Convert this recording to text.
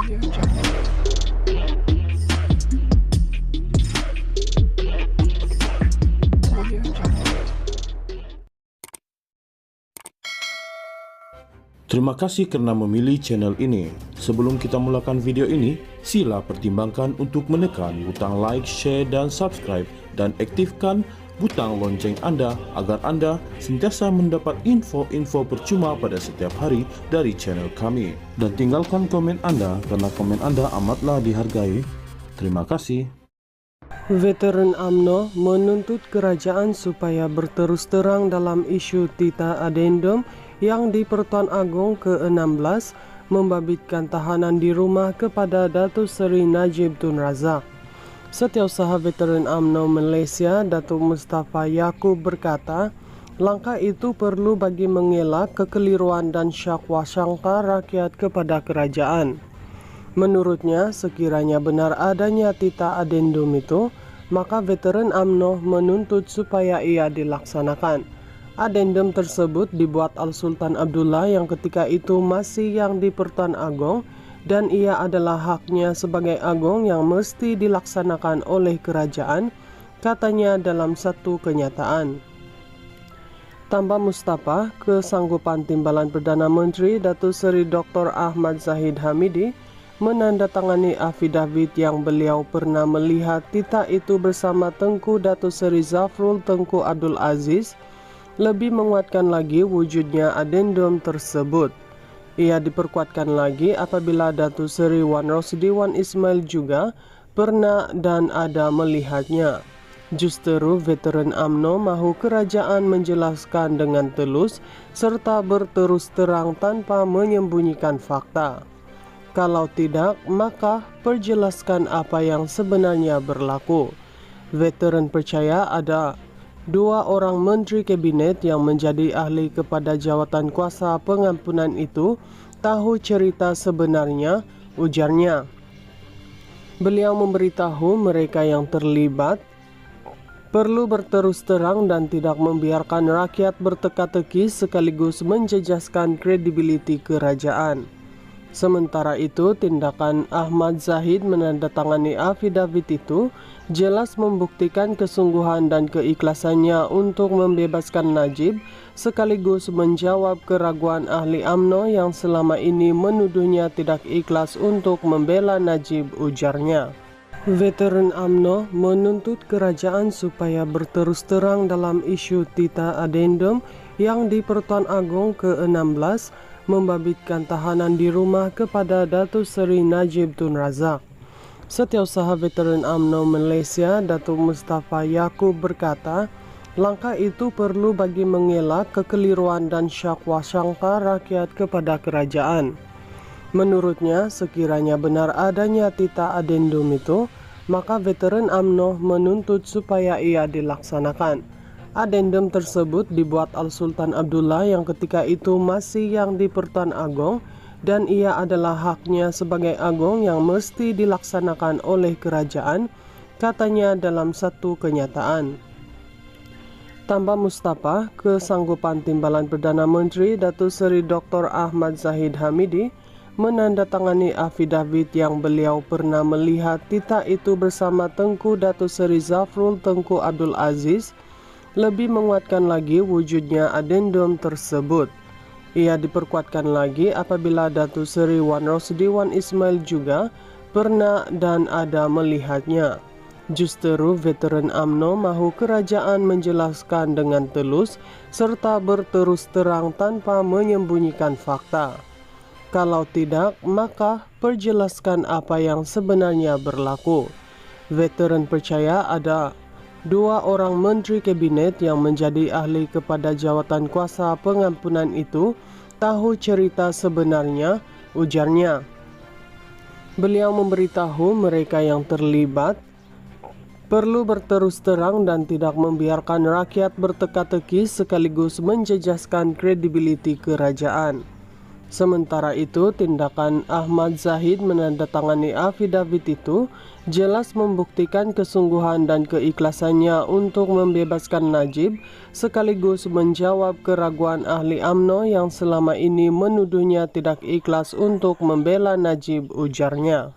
Terima kasih karena memilih channel ini. Sebelum kita mulakan video ini, sila pertimbangkan untuk menekan butang like, share, dan subscribe, dan aktifkan butang lonceng Anda agar Anda sentiasa mendapat info-info percuma pada setiap hari dari channel kami. Dan tinggalkan komen Anda karena komen Anda amatlah dihargai. Terima kasih. Veteran UMNO menuntut kerajaan supaya berterus terang dalam isu Tita Adendum yang di Pertuan Agong ke-16 membabitkan tahanan di rumah kepada Datuk Seri Najib Tun Razak. Setiausaha Veteran UMNO Malaysia, Datuk Mustafa Yaakob berkata, langkah itu perlu bagi mengelak kekeliruan dan syakwa sangka rakyat kepada kerajaan. Menurutnya, sekiranya benar adanya Tita Adendum itu, maka Veteran UMNO menuntut supaya ia dilaksanakan. Adendum tersebut dibuat Al-Sultan Abdullah yang ketika itu masih yang di Pertuan Agong, dan ia adalah haknya sebagai Agong yang mesti dilaksanakan oleh kerajaan, katanya dalam satu kenyataan. Tambah Mustafa, kesanggupan Timbalan Perdana Menteri Datuk Seri Dr. Ahmad Zahid Hamidi menandatangani afidavit yang beliau pernah melihat Tita itu bersama Tengku Datuk Seri Zafrul Tengku Abdul Aziz, lebih menguatkan lagi wujudnya adendum tersebut. Ia diperkuatkan lagi apabila Datuk Seri Wan Rosdi Wan Ismail juga pernah dan ada melihatnya. Justeru Veteran UMNO mahu kerajaan menjelaskan dengan telus serta berterus terang tanpa menyembunyikan fakta. Kalau tidak, maka perjelaskan apa yang sebenarnya berlaku. Veteran percaya ada 2 orang Menteri Kabinet yang menjadi ahli kepada jawatan kuasa pengampunan itu tahu cerita sebenarnya, ujarnya. Beliau memberitahu mereka yang terlibat perlu berterus terang dan tidak membiarkan rakyat berteka-teki sekaligus menjejaskan kredibiliti kerajaan. Sementara itu, tindakan Ahmad Zahid menandatangani afidavit itu jelas membuktikan kesungguhan dan keikhlasannya untuk membebaskan Najib sekaligus menjawab keraguan ahli UMNO yang selama ini menuduhnya tidak ikhlas untuk membela Najib, ujarnya. Veteran UMNO menuntut kerajaan supaya berterus terang dalam isu Tita Adendum yang di Pertuan Agong ke-16 membabitkan tahanan di rumah kepada Datuk Seri Najib Tun Razak. Setiausaha Veteran UMNO Malaysia, Datuk Mustafa Yaakob berkata, langkah itu perlu bagi mengelak kekeliruan dan syakwa sangka rakyat kepada kerajaan. Menurutnya, sekiranya benar adanya Tita Adendum itu, maka Veteran UMNO menuntut supaya ia dilaksanakan. Adendum tersebut dibuat Al-Sultan Abdullah yang ketika itu masih yang di Pertuan Agong, dan ia adalah haknya sebagai Agong yang mesti dilaksanakan oleh kerajaan, katanya dalam satu kenyataan. Tambah Mustafa, kesanggupan Timbalan Perdana Menteri Datuk Seri Dr. Ahmad Zahid Hamidi menandatangani afidavit yang beliau pernah melihat Tita itu bersama Tengku Datuk Seri Zafrul Tengku Abdul Aziz, lebih menguatkan lagi wujudnya adendum tersebut. Ia diperkuatkan lagi apabila Datuk Seri Wan Rosdi Wan Ismail juga pernah dan ada melihatnya. Justeru Veteran UMNO mahu kerajaan menjelaskan dengan telus serta berterus terang tanpa menyembunyikan fakta. Kalau tidak, maka perjelaskan apa yang sebenarnya berlaku. Veteran percaya ada 2 orang Menteri Kabinet yang menjadi ahli kepada jawatan kuasa pengampunan itu tahu cerita sebenarnya, ujarnya. Beliau memberitahu mereka yang terlibat perlu berterus terang dan tidak membiarkan rakyat berteka-teki sekaligus menjejaskan kredibiliti kerajaan. Sementara itu, tindakan Ahmad Zahid menandatangani affidavit itu jelas membuktikan kesungguhan dan keikhlasannya untuk membebaskan Najib, sekaligus menjawab keraguan ahli UMNO yang selama ini menuduhnya tidak ikhlas untuk membela Najib, ujarnya.